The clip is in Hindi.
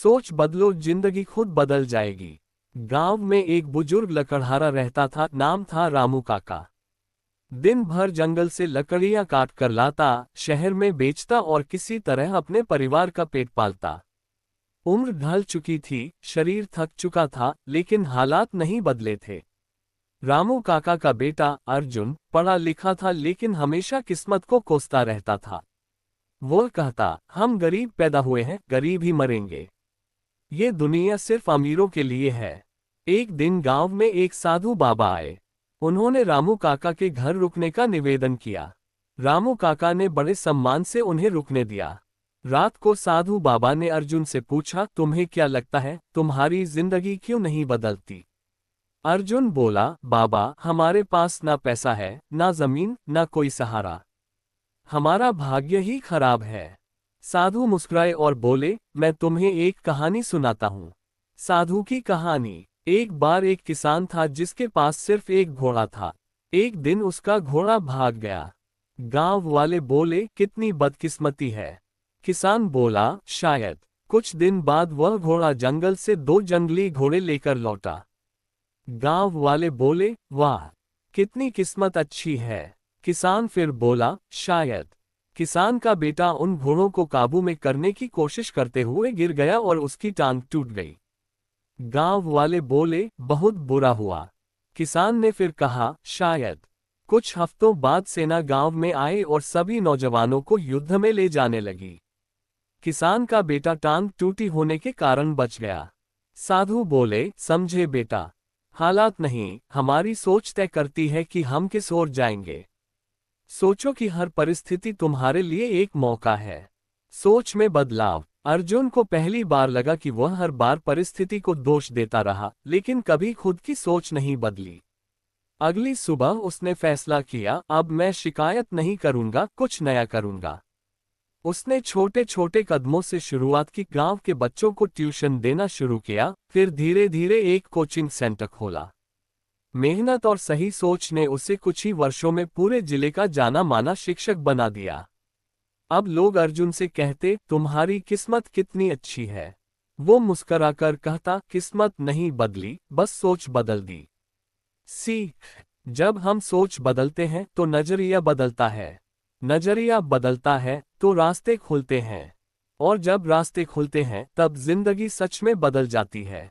सोच बदलो, जिंदगी खुद बदल जाएगी। गांव में एक बुजुर्ग लकड़हारा रहता था, नाम था रामू काका। दिन भर जंगल से लकड़ियां काट कर लाता, शहर में बेचता और किसी तरह अपने परिवार का पेट पालता। उम्र ढल चुकी थी, शरीर थक चुका था, लेकिन हालात नहीं बदले थे। रामू काका का बेटा अर्जुन पढ़ा लिखा था, लेकिन हमेशा किस्मत को कोसता रहता था। वो कहता, हम गरीब पैदा हुए हैं, गरीब ही मरेंगे। ये दुनिया सिर्फ अमीरों के लिए है। एक दिन गांव में एक साधु बाबा आए। उन्होंने रामू काका के घर रुकने का निवेदन किया। रामू काका ने बड़े सम्मान से उन्हें रुकने दिया। रात को साधु बाबा ने अर्जुन से पूछा, तुम्हें क्या लगता है, तुम्हारी जिंदगी क्यों नहीं बदलती? अर्जुन बोला, बाबा, हमारे पास ना पैसा है, ना जमीन, ना कोई सहारा। हमारा भाग्य ही खराब है। साधु मुस्कुराए और बोले, मैं तुम्हें एक कहानी सुनाता हूँ। साधु की कहानी। एक बार एक किसान था जिसके पास सिर्फ एक घोड़ा था। एक दिन उसका घोड़ा भाग गया। गांव वाले बोले, कितनी बदकिस्मती है। किसान बोला, शायद। कुछ दिन बाद वह घोड़ा जंगल से 2 जंगली घोड़े लेकर लौटा। गांव वाले बोले, वाह, कितनी किस्मत अच्छी है। किसान फिर बोला, शायद। किसान का बेटा उन घोड़ों को काबू में करने की कोशिश करते हुए गिर गया और उसकी टांग टूट गई। गांव वाले बोले, बहुत बुरा हुआ। किसान ने फिर कहा, शायद। कुछ हफ्तों बाद सेना गांव में आई और सभी नौजवानों को युद्ध में ले जाने लगी। किसान का बेटा टांग टूटी होने के कारण बच गया। साधु बोले, समझे बेटा, हालात नहीं, हमारी सोच तय करती है कि हम किस ओर जाएंगे। सोचो कि हर परिस्थिति तुम्हारे लिए एक मौका है। सोच में बदलाव। अर्जुन को पहली बार लगा कि वह हर बार परिस्थिति को दोष देता रहा, लेकिन कभी खुद की सोच नहीं बदली। अगली सुबह उसने फैसला किया, अब मैं शिकायत नहीं करूंगा, कुछ नया करूंगा। उसने छोटे छोटे कदमों से शुरुआत की, गांव के बच्चों को ट्यूशन देना शुरू किया, फिर धीरे धीरे एक कोचिंग सेंटर खोला। मेहनत और सही सोच ने उसे कुछ ही वर्षों में पूरे जिले का जाना माना शिक्षक बना दिया। अब लोग अर्जुन से कहते, तुम्हारी किस्मत कितनी अच्छी है। वो मुस्कुराकर कहता, किस्मत नहीं बदली, बस सोच बदल दी। सीख। जब हम सोच बदलते हैं तो नजरिया बदलता है। नजरिया बदलता है तो रास्ते खुलते हैं। और जब रास्ते खुलते हैं तब जिंदगी सच में बदल जाती है।